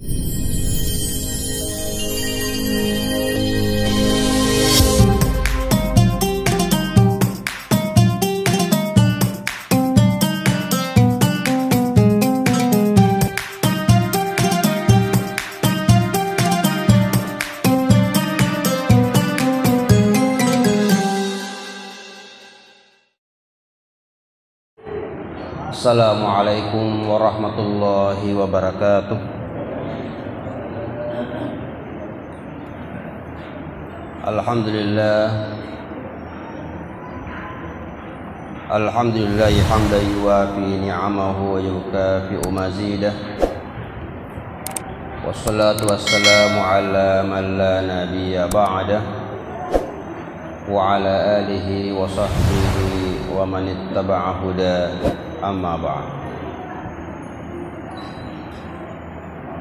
Assalamualaikum warahmatullahi wabarakatuh. Alhamdulillah hamdan yuwafi ni'amahu wa yukafi'u mazidah. Wassalatu wassalamu ala man la nabiyya ba'dah wa ala alihi wa sahbihi wa man ittaba'a hudah. Amma ba'd.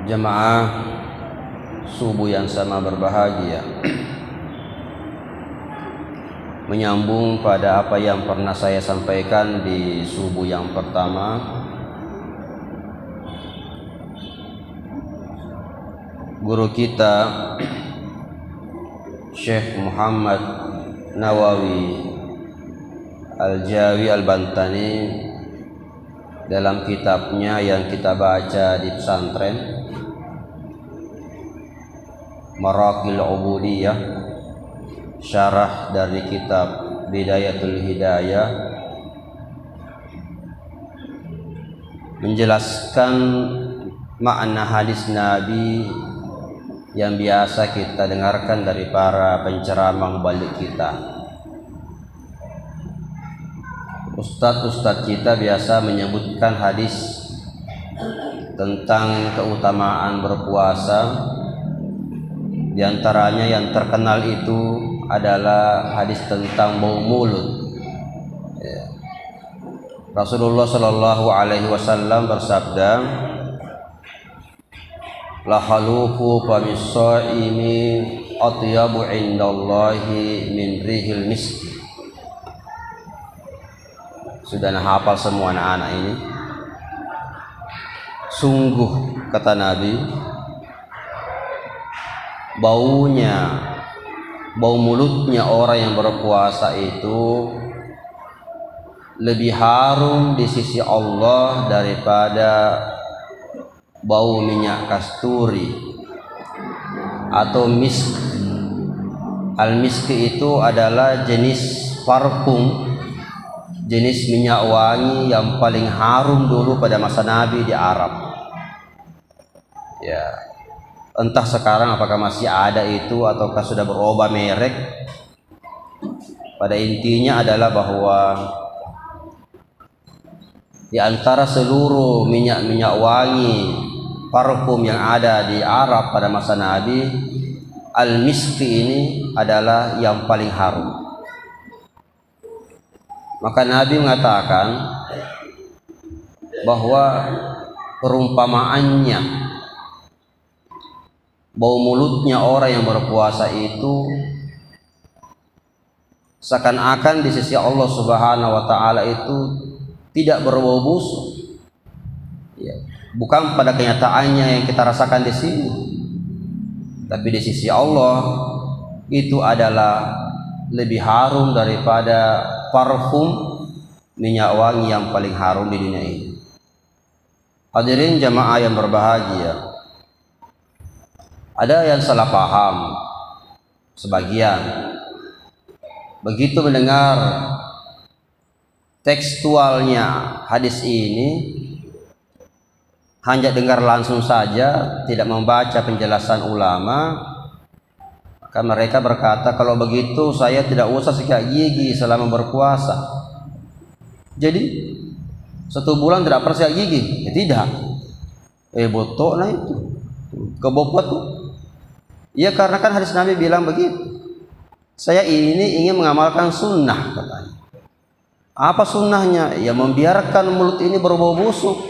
Jamaah subuh yang sama berbahagia, menyambung pada apa yang pernah saya sampaikan di subuh yang pertama, guru kita Syekh Muhammad Nawawi Al-Jawi Al-Bantani dalam kitabnya yang kita baca di pesantren, Maraqil Ubudiyah, syarah dari kitab Bidayatul Hidayah, menjelaskan makna hadis Nabi yang biasa kita dengarkan dari para penceramah balik kita. Ustadz kita biasa menyebutkan hadis tentang keutamaan berpuasa. Di antaranya yang terkenal itu adalah hadis tentang bau mulut. Rasulullah Shallallahu Alaihi Wasallam bersabda, la halufu famissaimi atyabu indallahi min rihil miski. Sudah hafal semua anak-anak ini. Sungguh, kata Nabi, bau mulutnya orang yang berpuasa itu lebih harum di sisi Allah daripada bau minyak kasturi atau misk. Al-miski itu adalah jenis parfum, jenis minyak wangi yang paling harum dulu pada masa Nabi di Arab. Ya, entah sekarang apakah masih ada itu ataukah sudah berubah merek. Pada intinya adalah bahwa di antara seluruh minyak-minyak wangi, parfum yang ada di Arab pada masa Nabi, al-miski ini adalah yang paling harum. Maka Nabi mengatakan bahwa perumpamaannya bau mulutnya orang yang berpuasa itu seakan-akan di sisi Allah Subhanahu wa taala itu tidak berbau busuk. Ya, bukan pada kenyataannya yang kita rasakan di sini. Tapi di sisi Allah itu adalah lebih harum daripada parfum minyak wangi yang paling harum di dunia ini. Hadirin jamaah yang berbahagia, ada yang salah paham sebagian. Begitu mendengar tekstualnya hadis ini, hanya dengar langsung saja, tidak membaca penjelasan ulama, maka mereka berkata, kalau begitu saya tidak usah sikat gigi selama berpuasa. Jadi 1 bulan tidak pernah sikat gigi? Ya tidak. Botok lah itu, kebopot tuh. Ya karena kan hadis Nabi bilang begitu. Saya ini ingin mengamalkan sunnah, katanya. Apa sunnahnya? Ya membiarkan mulut ini berbau busuk,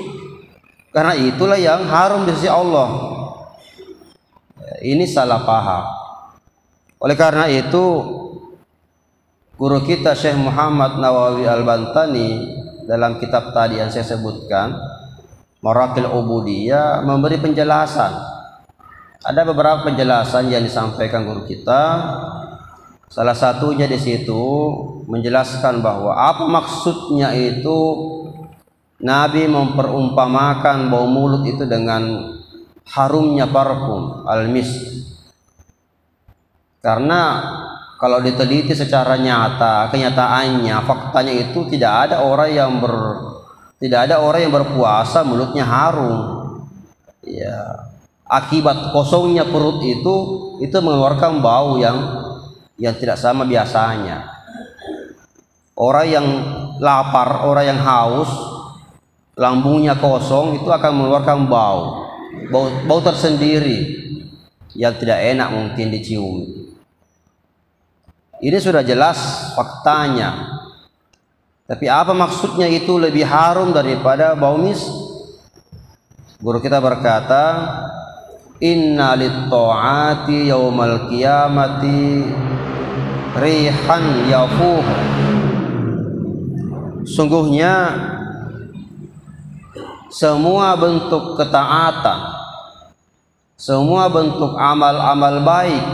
karena itulah yang harum di sisi Allah. Ini salah paham. Oleh karena itu, guru kita Syekh Muhammad Nawawi Al-Bantani dalam kitab tadi yang saya sebutkan, Maraqil Ubudiyah, memberi penjelasan Ada beberapa penjelasan yang disampaikan guru kita. Salah satunya di situ menjelaskan bahwa apa maksudnya itu Nabi memperumpamakan bau mulut itu dengan harumnya parfum al-misk. Karena kalau diteliti secara nyata, kenyataannya, faktanya itu tidak ada orang yang berpuasa mulutnya harum. Ya, akibat kosongnya perut itu mengeluarkan bau yang tidak sama biasanya. Orang yang lapar, orang yang haus, lambungnya kosong itu akan mengeluarkan bau tersendiri yang tidak enak mungkin dicium. Ini sudah jelas faktanya. Tapi apa maksudnya itu lebih harum daripada bau misk? Guru kita berkata, inna lit-ta'ati yaumal qiyamati rihan yafuh. Sungguhnya semua bentuk ketaatan, semua bentuk amal-amal baik,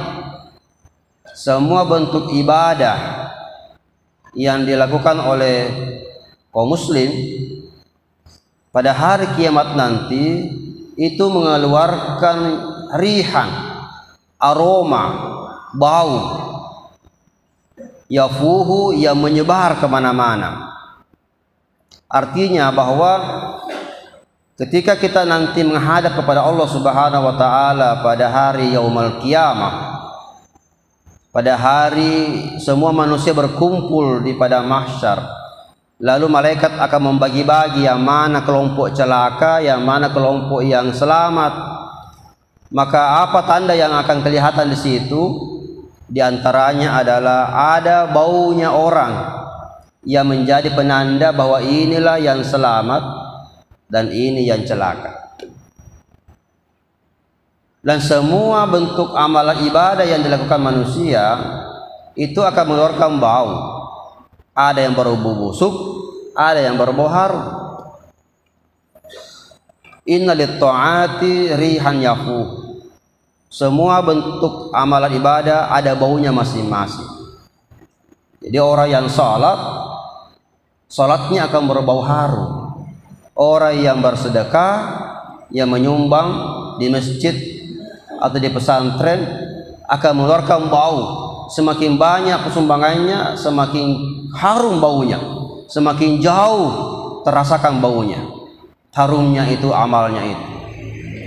semua bentuk ibadah yang dilakukan oleh kaum muslim pada hari kiamat nanti itu mengeluarkan rihan, aroma, bau yafuhu yang menyebar kemana-mana. Artinya bahwa ketika kita nanti menghadap kepada Allah Subhanahu wa taala pada hari yaumul qiyamah, pada hari semua manusia berkumpul di pada mahsyar, lalu malaikat akan membagi-bagi yang mana kelompok celaka, yang mana kelompok yang selamat. Maka apa tanda yang akan kelihatan di situ? Di antaranya adalah ada baunya orang yang menjadi penanda bahwa inilah yang selamat dan ini yang celaka. Dan semua bentuk amalan ibadah yang dilakukan manusia itu akan mengeluarkan bau. Ada yang berbau busuk, ada yang berbau harum. Inna lit-ta'ati rihan yafuh. Semua bentuk amalan ibadah ada baunya masing-masing. Jadi orang yang salatnya akan berbau harum. Orang yang bersedekah, yang menyumbang di masjid atau di pesantren akan mengeluarkan bau. Semakin banyak sumbangannya, semakin harum baunya, semakin jauh terasakan baunya, harumnya itu amalnya itu.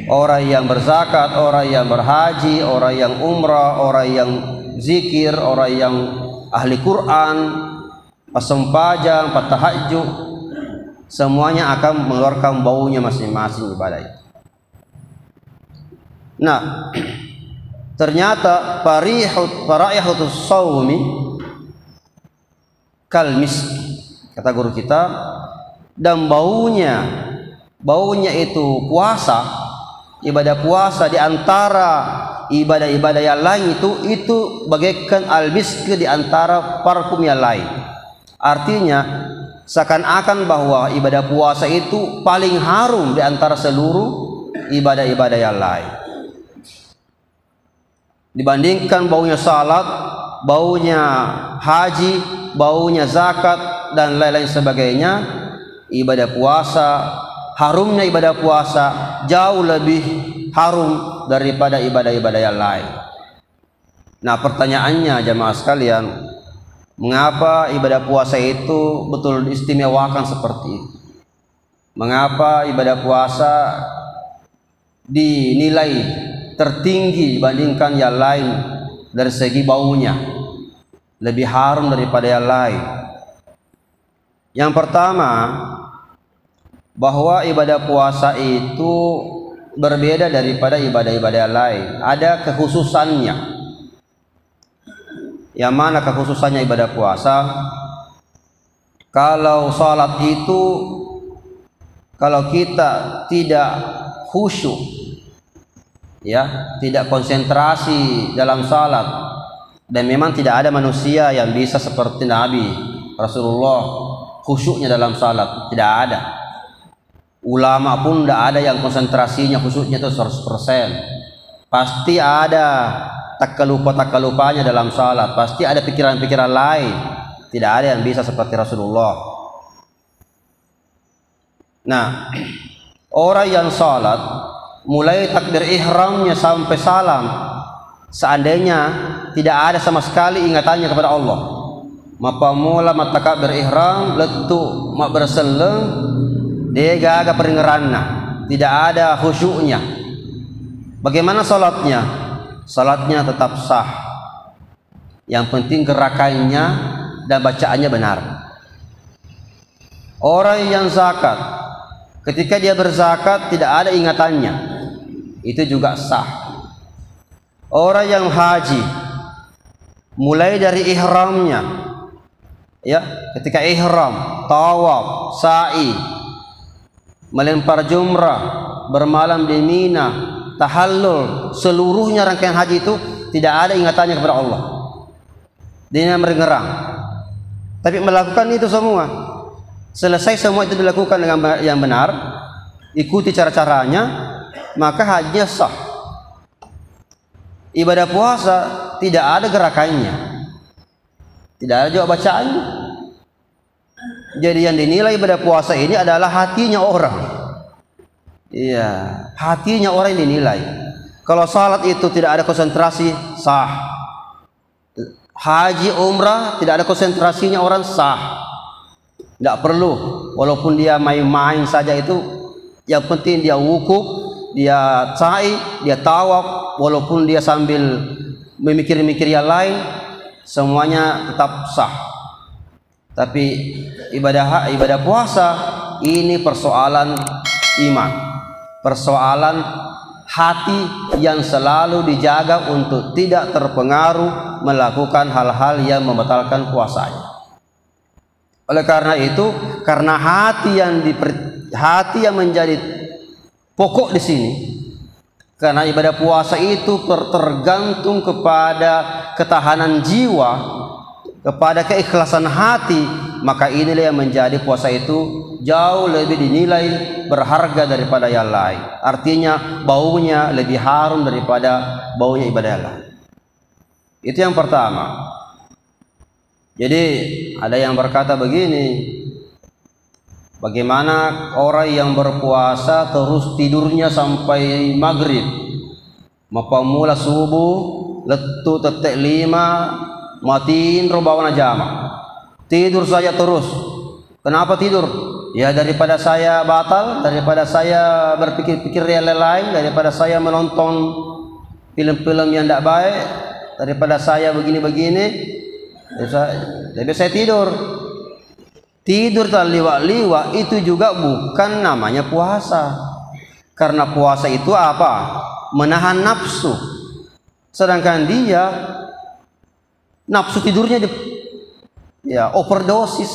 Orang yang berzakat, orang yang berhaji, orang yang umrah, orang yang zikir, orang yang ahli Quran, pasempajang, tahajud, semuanya akan mengeluarkan baunya masing-masing ibadah itu. Nah, ternyata faraihatus shaumi kal miski, kata guru kita, dan baunya itu puasa, ibadah puasa di antara ibadah-ibadah yang lain itu bagaikan al-miski di antara parfum yang lain. Artinya seakan-akan bahwa ibadah puasa itu paling harum di antara seluruh ibadah-ibadah yang lain. Dibandingkan baunya salat, baunya haji, baunya zakat dan lain-lain sebagainya, ibadah puasa, harumnya ibadah puasa jauh lebih harum daripada ibadah-ibadah yang lain. Nah, pertanyaannya jamaah sekalian, mengapa ibadah puasa itu betul diistimewakan seperti itu? Mengapa ibadah puasa dinilai tertinggi dibandingkan yang lain dari segi baunya, lebih harum daripada yang lain? Yang pertama, bahwa ibadah puasa itu berbeda daripada ibadah-ibadah yang lain, ada kekhususannya. Yang mana kekhususannya ibadah puasa? Kalau salat itu, kalau kita tidak khusyuk, ya, tidak konsentrasi dalam salat, dan memang tidak ada manusia yang bisa seperti Nabi Rasulullah khusyuknya dalam salat, tidak ada. Ulama pun tidak ada yang konsentrasinya khusyuknya itu 100%. pasti ada takalupa-takalupanya dalam salat, pasti ada pikiran-pikiran lain. Tidak ada yang bisa seperti Rasulullah. Nah, orang yang salat mulai takbir ihramnya sampai salam, seandainya tidak ada sama sekali ingatannya kepada Allah, mapamula matakabir ihram letu mak berseleng dia gaga peringeranna, tidak ada khusyuknya. Bagaimana salatnya? Salatnya tetap sah. Yang penting gerakannya dan bacaannya benar. Orang yang zakat, ketika dia berzakat tidak ada ingatannya, itu juga sah. Orang yang haji, mulai dari ihramnya, ya, ketika ihram, tawaf, sa'i, melempar jumrah, bermalam di Mina, tahallul, seluruhnya rangkaian haji itu tidak ada ingatannya kepada Allah. Dia merengerang. Tapi melakukan itu semua, selesai semua itu dilakukan dengan yang benar, ikuti cara-caranya, maka hajinya sah. Ibadah puasa tidak ada gerakannya, tidak ada juga bacaannya. Jadi yang dinilai ibadah puasa ini adalah hatinya orang. Iya, hatinya orang yang dinilai. Kalau salat itu tidak ada konsentrasi, sah. Haji umrah tidak ada konsentrasinya, orang sah. Tidak perlu, walaupun dia main-main saja itu, yang penting dia wukuf, dia sa'i, dia tawaf, walaupun dia sambil memikir-mikir yang lain, semuanya tetap sah. Tapi ibadah puasa ini persoalan iman, persoalan hati yang selalu dijaga untuk tidak terpengaruh melakukan hal-hal yang membatalkan puasanya. Oleh karena itu, karena hati yang menjadi pokok di sini, karena ibadah puasa itu tergantung kepada ketahanan jiwa, kepada keikhlasan hati, maka inilah yang menjadi puasa itu jauh lebih dinilai berharga daripada yang lain. Artinya baunya lebih harum daripada baunya ibadah yang lain. Itu yang pertama. Jadi ada yang berkata begini, bagaimana orang yang berpuasa terus tidurnya sampai maghrib, mapamula subuh letu tetek 5 matiin robawana jama, tidur saja terus. Kenapa tidur? Ya daripada saya batal, daripada saya berpikir-pikir yang lain, daripada saya menonton film-film yang tidak baik, daripada saya begini-begini, jadi saya tidur. Tidur terliwat-liwat itu juga bukan namanya puasa. Karena puasa itu apa? Menahan nafsu. Sedangkan dia nafsu tidurnya ya overdosis.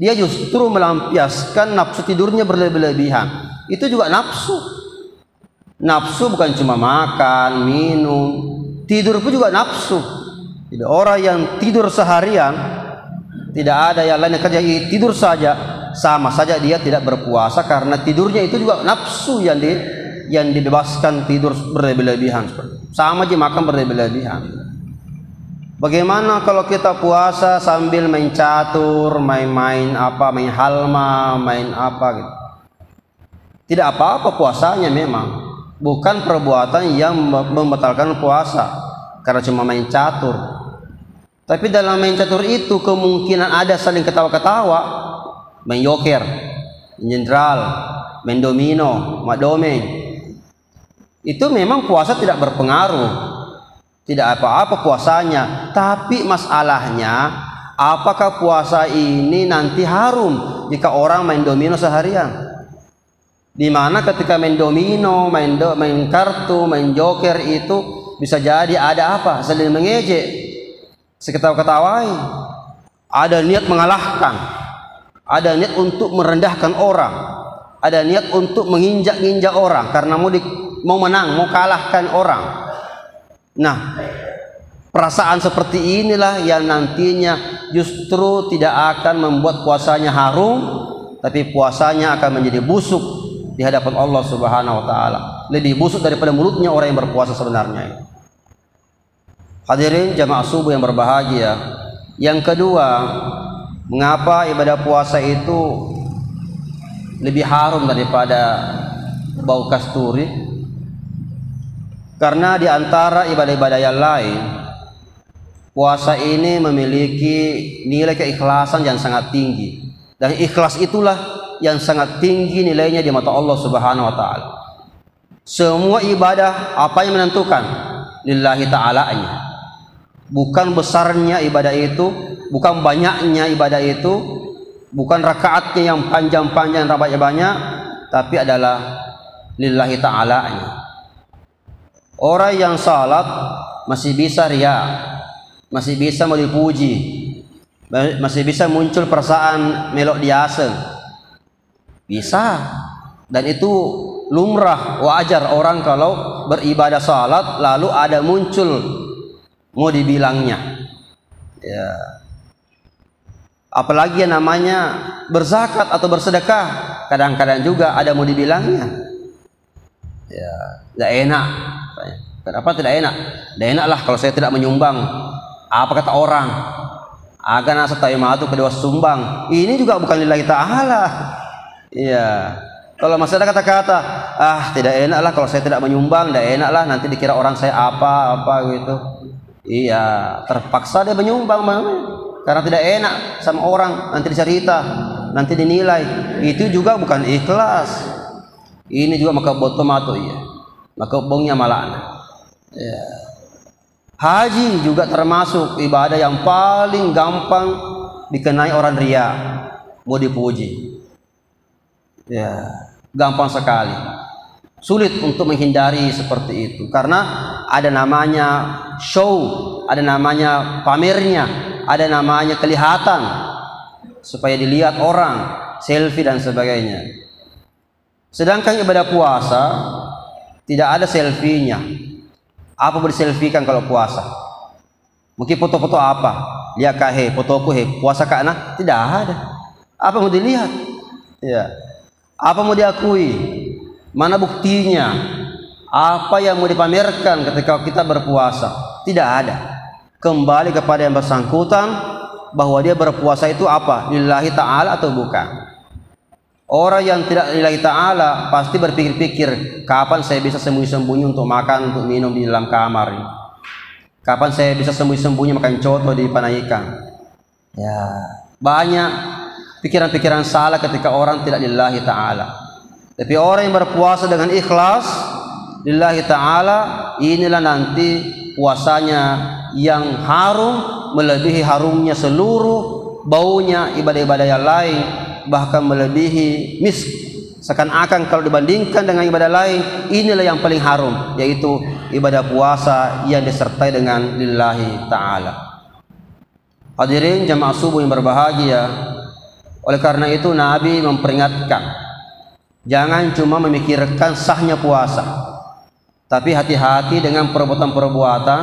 Dia justru melampiaskan nafsu tidurnya berlebih-lebihan. Itu juga nafsu. Nafsu bukan cuma makan, minum, tidur pun juga nafsu. Jadi orang yang tidur seharian, tidak ada yang lain yang kerja, tidur saja, sama saja dia tidak berpuasa, karena tidurnya itu juga nafsu yang dibebaskan, tidur berlebih-lebihan. Sama aja makan berlebih-lebihan. Bagaimana kalau kita puasa sambil main catur, main apa, main halma, main apa gitu? Tidak apa-apa puasanya memang. Bukan perbuatan yang membatalkan puasa karena cuma main catur. Tapi dalam main catur itu kemungkinan ada saling ketawa-ketawa, main joker, jenderal, main domino, madomeng. Itu memang puasa tidak berpengaruh. Tidak apa-apa puasanya, tapi masalahnya apakah puasa ini nanti harum jika orang main domino seharian? Dimana ketika main domino, main kartu, main joker itu bisa jadi ada apa? Saling mengejek, seketawa-ketawai, ada niat mengalahkan, ada niat untuk merendahkan orang, ada niat untuk menginjak-injak orang karena mau menang, mau kalahkan orang. Nah, perasaan seperti inilah yang nantinya justru tidak akan membuat puasanya harum, tapi puasanya akan menjadi busuk di hadapan Allah Subhanahu wa taala. Lebih busuk daripada mulutnya orang yang berpuasa sebenarnya. Hadirin jamaah subuh yang berbahagia. Yang kedua, mengapa ibadah puasa itu lebih harum daripada bau kasturi? Karena di antara ibadah-ibadah yang lain, puasa ini memiliki nilai keikhlasan yang sangat tinggi. Dan ikhlas itulah yang sangat tinggi nilainya di mata Allah Subhanahu wa taala. Semua ibadah apa yang menentukan? Lillahi ta'alanya. Bukan besarnya ibadah itu, bukan banyaknya ibadah itu, bukan rakaatnya yang panjang-panjang, rakaatnya banyak, tapi adalah lillahi ta'alanya. Orang yang salat masih bisa riya, masih bisa mau dipuji, masih bisa muncul perasaan melok diaseng, bisa. Dan itu lumrah, wajar orang kalau beribadah salat lalu ada muncul mau dibilangnya, ya. Apalagi yang namanya berzakat atau bersedekah, kadang-kadang juga ada mau dibilangnya, ya. Tidak enak. Kenapa tidak enak? Tidak enak lah kalau saya tidak menyumbang. Apa kata orang? Agar nasa taimatu kedua sumbang. Ini juga bukan lillahi ta'ala. Iya. Kalau masih ada kata-kata, tidak enak lah kalau saya tidak menyumbang, tidak enak lah nanti dikira orang saya apa gitu. Iya, terpaksa dia menyumbang karena tidak enak sama orang, nanti dicerita, nanti dinilai. Itu juga bukan ikhlas. Ini juga maka botomatu, iya. Maka bongnya malana. Ya. Haji juga termasuk ibadah yang paling gampang dikenai orang ria, mau dipuji. Ya, gampang sekali. Sulit untuk menghindari seperti itu karena ada namanya show, ada namanya pamernya, ada namanya kelihatan supaya dilihat orang, selfie dan sebagainya. Sedangkan ibadah puasa tidak ada selfie-nya. Apa boleh selfiekan kalau puasa? Mungkin foto-foto apa? Lihat kahe, fotoku puasa kana? Tidak ada. Apa mau dilihat? Ya. Apa mau diakui? Mana buktinya? Apa yang mau dipamerkan ketika kita berpuasa? Tidak ada. Kembali kepada yang bersangkutan bahwa dia berpuasa itu apa? Lillahi ta'ala atau bukan? Orang yang tidak lillahi ta'ala pasti berpikir-pikir, kapan saya bisa sembunyi-sembunyi untuk makan, untuk minum di dalam kamar ini? Kapan saya bisa sembunyi-sembunyi makan coto di panaikan? Ya, banyak pikiran-pikiran salah ketika orang tidak lillahi ta'ala. Tapi orang yang berpuasa dengan ikhlas lillahi ta'ala, inilah nanti puasanya yang harum melebihi harumnya seluruh baunya ibadah-ibadah yang lain, bahkan melebihi misk. Seakan-akan kalau dibandingkan dengan ibadah lain, inilah yang paling harum, yaitu ibadah puasa yang disertai dengan lillahi ta'ala. Hadirin jamaah subuh yang berbahagia, oleh karena itu Nabi memperingatkan, jangan cuma memikirkan sahnya puasa, tapi hati-hati dengan perbuatan-perbuatan,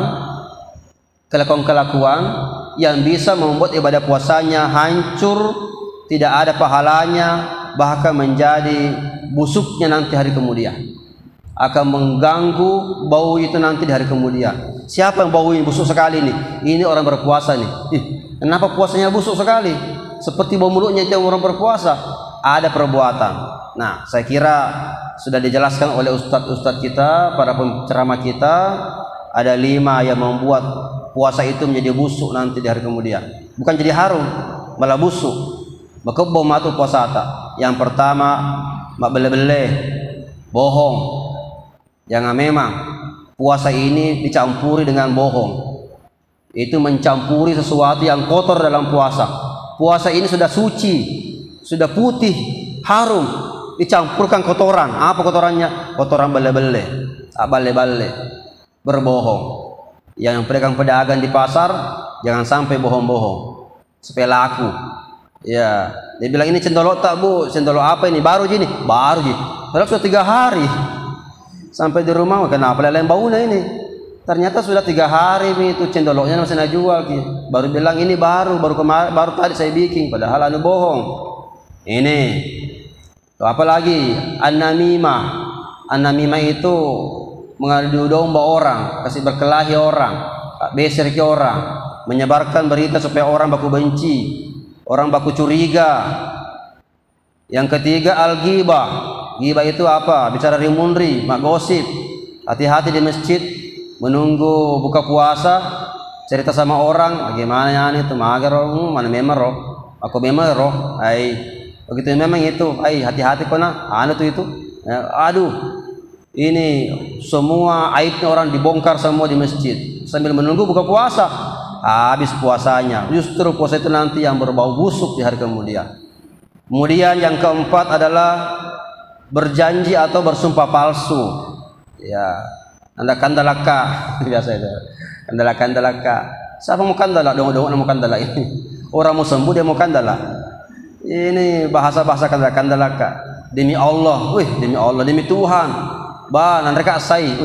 kelakuan-kelakuan yang bisa membuat ibadah puasanya hancur, tidak ada pahalanya, bahkan menjadi busuknya nanti hari kemudian, akan mengganggu bau itu nanti di hari kemudian. Siapa yang bau ini busuk sekali nih? Ini orang berpuasa nih. Kenapa puasanya busuk sekali? Seperti bau mulutnya itu orang berpuasa. Ada perbuatan. Nah, saya kira sudah dijelaskan oleh ustadz-ustadz kita, para penceramah kita, ada 5 yang membuat puasa itu menjadi busuk nanti di hari kemudian. Bukan jadi harum, malah busuk. Maka bau matu puasa tak. Yang pertama, mak bele-bele, bohong. Jangan, memang puasa ini dicampuri dengan bohong. Itu mencampuri sesuatu yang kotor dalam puasa. Puasa ini sudah suci, sudah putih, harum, dicampurkan kotoran. Apa kotorannya? Kotoran bele-bele, bale-bale, berbohong. Yang pedagang-pedagang di pasar jangan sampai bohong-bohong supaya laku. Ya, dia bilang ini cendolok tak bu? Cendolok apa ini? Baru gini? Baru gini. Padahal sudah 3 hari. Sampai di rumah, kenapa lain baunya ini? Ternyata sudah 3 hari itu cendoloknya masih nak jual. Baru bilang ini baru tadi saya bikin. Padahal anu bohong. Ini Apalagi an-namimah. An-namimah itu mengadu domba orang, kasih berkelahi orang, beser ke orang, menyebarkan berita supaya orang baku benci, orang baku curiga. Yang ketiga al-ghibah. Ghibah itu apa? Bicara rimunri, mak gosip. Hati-hati di masjid, menunggu buka puasa, cerita sama orang, bagaimana ya itu mager mana memang roh, aku memang roh, begitu memang itu, hati-hati kona, tuh itu, aduh, ini semua aibnya orang dibongkar semua di masjid, sambil menunggu buka puasa, habis puasanya, justru puasa itu nanti yang berbau busuk di hari kemudian. Kemudian yang keempat adalah berjanji atau bersumpah palsu, ya, kandalaka biasa itu. Kandala. Siapa mau kandala? Dong mau kandala ini. Orang mau sembuh dia mau kandala. Ini bahasa-bahasa kandalaka. Demi Allah, demi Allah, demi Tuhan. Mereka say,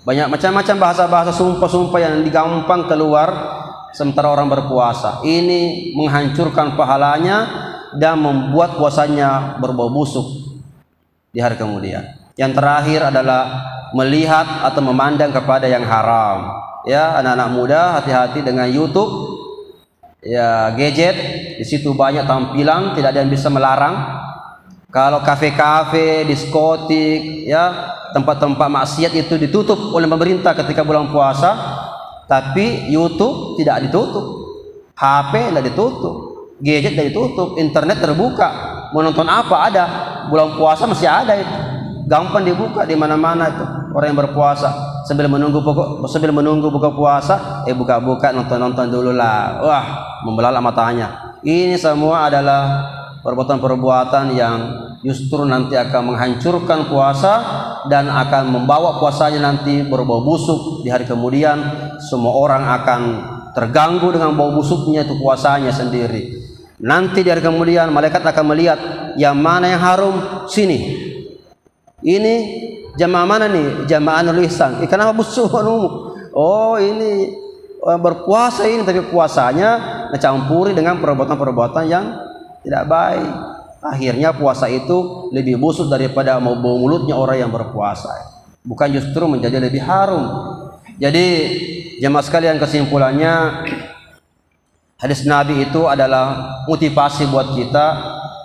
banyak macam-macam bahasa-bahasa sumpah-sumpah yang digampang keluar sementara orang berpuasa. Ini menghancurkan pahalanya dan membuat puasanya berbau busuk di hari kemudian. Yang terakhir adalah melihat atau memandang kepada yang haram. Ya, anak-anak muda hati-hati dengan YouTube, ya, gadget. Di situ banyak tampilan, tidak ada yang bisa melarang. Kalau kafe-kafe, diskotik, ya, tempat-tempat maksiat itu ditutup oleh pemerintah ketika bulan puasa, tapi YouTube tidak ditutup, HP tidak ditutup, gadget tidak ditutup, internet terbuka. Mau nonton apa ada, bulan puasa masih ada itu, gampang dibuka di mana-mana itu. Orang yang berpuasa sambil menunggu buka puasa, buka-buka nonton dulu lah, wah membelalak matanya. Ini semua adalah perbuatan-perbuatan yang justru nanti akan menghancurkan puasa dan akan membawa puasanya nanti berbau busuk di hari kemudian. Semua orang akan terganggu dengan bau busuknya itu puasanya sendiri. Nanti di hari kemudian malaikat akan melihat yang mana yang harum, sini. Ini jamaah mana nih? Jamaah Nurul Ihsan. Kenapa busuk? Oh, ini berpuasa ini, tapi puasanya dicampuri dengan perbuatan-perbuatan yang tidak baik. Akhirnya puasa itu lebih busuk daripada mau bau mulutnya orang yang berpuasa. Bukan justru menjadi lebih harum. Jadi jemaah sekalian, kesimpulannya hadis Nabi itu adalah motivasi buat kita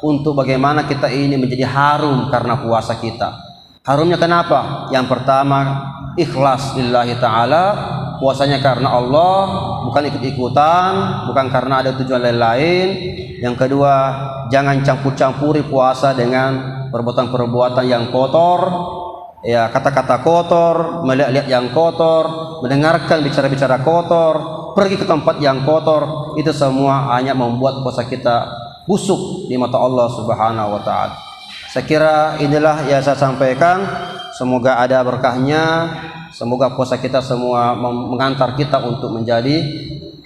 untuk bagaimana kita ini menjadi harum karena puasa kita. Harumnya kenapa? Yang pertama, ikhlas lillahi ta'ala, puasanya karena Allah, bukan ikut-ikutan, bukan karena ada tujuan lain-lain. Yang kedua, jangan campur-campuri puasa dengan perbuatan-perbuatan yang kotor, ya, kata-kata kotor, melihat-lihat yang kotor, mendengarkan bicara-bicara kotor, pergi ke tempat yang kotor. Itu semua hanya membuat puasa kita busuk di mata Allah Subhanahu wa ta'ala. Saya kira inilah yang saya sampaikan. Semoga ada berkahnya. Semoga puasa kita semua mengantar kita untuk menjadi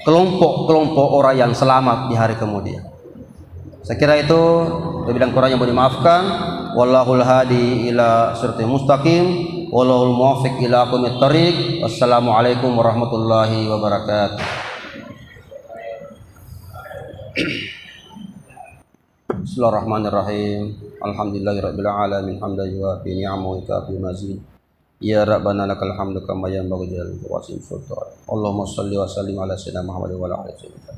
kelompok-kelompok orang yang selamat di hari kemudian. Saya kira itu, lebih dan kurangnya mohon dimaafkan. Wallahul hadi ila siratal mustaqim, wallahul muwaffiq ila aqwamit thoriq. Wassalamualaikum warahmatullahi wabarakatuh. Bismillahirrahmanirrahim. Alhamdulillahirabbil alamin, hamdan yuwafi ni'amahu wa yukafi mazid. Ya rabbana lakal hamdu kama yanbaghi li jalali wajhika sultan. Allahumma shalli wa sallim ala sayyidina Muhammad wa ala alihi wasallam.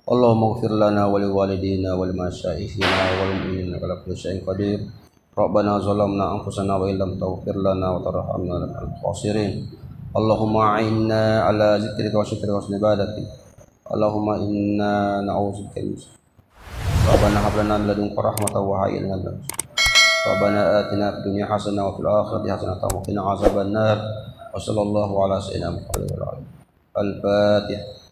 Allahumma ighfir lana wa liwalidina wa limasyayikhina wal mu'minina ala kulli syai'in qadir. Rabbana zalamna anfusana wa illam taghfir lana wa tarhamna lanakunanna minal khasirin. Allahumma a'inna ala zikrika wa syukrika wa husni ibadatik. Allahumma inna na'udzubika min Rabbana hab lana min ladunka rahmatan wa hayyi lana min Rabbana atina fid dunya hasanah wa fil akhirati hasanah wa qina azabannar. Wa sallallahu ala sayyidina Muhammad wa ala alihi. Al-Fatihah.